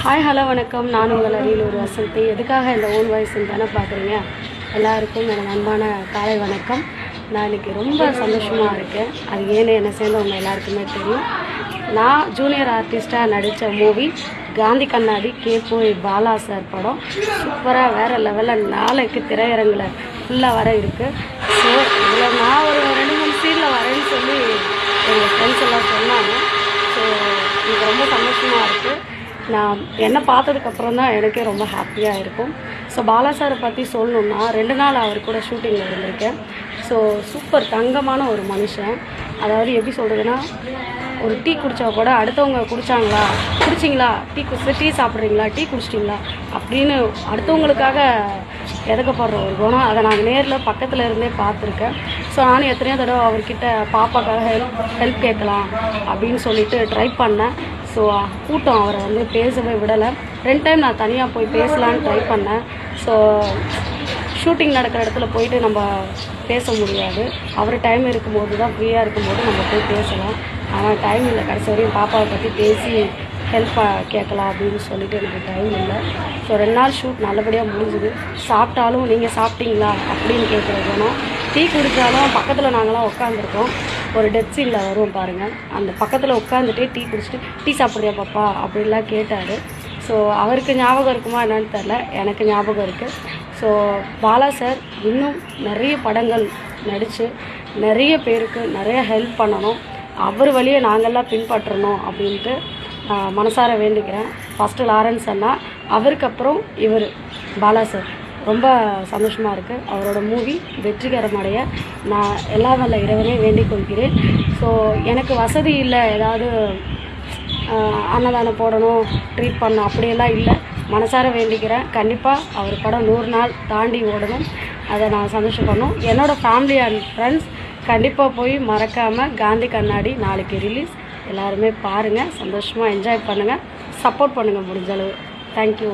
Hi hello வணக்கம். நான் உங்கள் அரியலூர் வசந்தி. எதுக்காக இந்த ஓன் வாய்ஸ்ன்னு தானே பார்க்குறீங்க. எல்லாருக்கும் எனக்கு அன்பான காலை வணக்கம். நான் இன்றைக்கி ரொம்ப சந்தோஷமாக இருக்கேன். அது ஏன்னு என்னை சேர்ந்தவங்க எல்லாருக்குமே தெரியும். நான் ஜூனியர் ஆர்டிஸ்ட்டாக நடித்த மூவி காந்தி கண்ணாடி போய் பாலா சார் படம் சூப்பராக வேறு லெவலில் நாளைக்கு திரையரங்கில் ஃபுல்லாக வர இருக்குது. ஸோ இதில் நான் ஒரு 2-3 சீனில் வரேன்னு சொல்லி எங்கள் ஃப்ரெண்ட்ஸ் எல்லாம் சொன்னாங்க. ஸோ எனக்கு ரொம்ப சந்தோஷமாக இருக்குது. நான் என்ன பார்த்ததுக்கப்புறம் தான் எனக்கே ரொம்ப ஹாப்பியாக இருக்கும். ஸோ பாலா சாரை பற்றி சொல்லணுன்னா 2 நாள் அவர் கூட ஷூட்டிங்கில் இருந்திருக்கேன். ஸோ சூப்பர் தங்கமான ஒரு மனுஷன். அதாவது எப்படி சொல்கிறதுன்னா, ஒரு டீ குடித்தா கூட அடுத்தவங்க குடிச்சிங்களா டீ சாப்பிட்றீங்களா, டீ குடிச்சிட்டிங்களா அப்படின்னு அடுத்தவங்களுக்காக எதக்கப்படுற ஒரு குணம். அதை நான் நேரில் பக்கத்தில் இருந்தே பார்த்துருக்கேன். ஸோ நானும் எத்தனையோ தடவை அவர்கிட்ட பாப்பாக்காக ஹெல்ப் கேட்கலாம் அப்படின்னு சொல்லிட்டு ட்ரை பண்ணேன். ஸோ கூட்டம் அவரை பேசவே விடலை. 2 டைம் நான் தனியாக போய் பேசலான்னு ட்ரை பண்ணேன். ஸோ ஷூட்டிங் நடக்கிற இடத்துல போயிட்டு நம்ம பேச முடியாது. அவர் டைம் இருக்கும்போது தான், ஃப்ரீயாக இருக்கும்போது நம்ம போய் பேசலாம். ஆனால் டைம் இல்லை. கடைசி வரையும் பாப்பாவை பற்றி பேசி ஹெல்ப்பாக கேட்கலாம் அப்படின்னு சொல்லிட்டு எனக்கு டைம் இல்லை. ஸோ 2 நாள் ஷூட் நல்லபடியாக முடிஞ்சுது. சாப்பிட்டாலும் நீங்கள் சாப்பிட்டீங்களா அப்படின்னு கேட்குறதுனா, டீ குடித்தாலும் பக்கத்தில் நாங்களாம் உட்காந்துருக்கோம். ஒரு டெத் சீனில் வரும் பாருங்கள். அந்த பக்கத்தில் உட்காந்துட்டே டீ குடிச்சிட்டு டீ சாப்பிட்றியா பாப்பா அப்படின்லாம் கேட்டார். ஸோ அவருக்கு ஞாபகம் இருக்குமா என்னன்னு தெரில, எனக்கு ஞாபகம் இருக்குது. ஸோ பாலா சார் இன்னும் நிறைய படங்கள் நடித்து நிறைய பேருக்கு நிறைய ஹெல்ப் பண்ணணும். அவர் வழியை நாங்கள்லாம் பின்பற்றணும் அப்படின்ட்டு மனசார வேண்டிக்கிறேன். ஃபஸ்ட்டு லாரன்ஸ் அண்ணா, அவருக்கு அப்புறம் இவர் பாலா சார். ரொம்ப சந்தோஷமாக இருக்குது. அவரோட மூவி வெற்றிகரமடைய நான் எல்லாம் வல்ல இறைவனே வேண்டிக் கொள்கிறேன். ஸோ எனக்கு வசதி இல்லை, ஏதாவது அன்னதானம் போடணும், ட்ரீட் பண்ணணும் அப்படியெல்லாம் இல்லை. மனசார வேண்டிக்கிறேன். கண்டிப்பாக அவர் படம் 100 நாள் தாண்டி ஓடணும். அதை நான் சந்தோஷப்படணும். என்னோடய ஃபேமிலி அண்ட் ஃப்ரெண்ட்ஸ் கண்டிப்பாக போய் மறக்காமல் காந்தி கண்ணாடி நாளைக்கு ரிலீஸ். எல்லாருமே பாருங்கள், சந்தோஷமாக என்ஜாய் பண்ணுங்கள், சப்போர்ட் பண்ணுங்கள் முடிஞ்சளவு. தேங்க்யூ.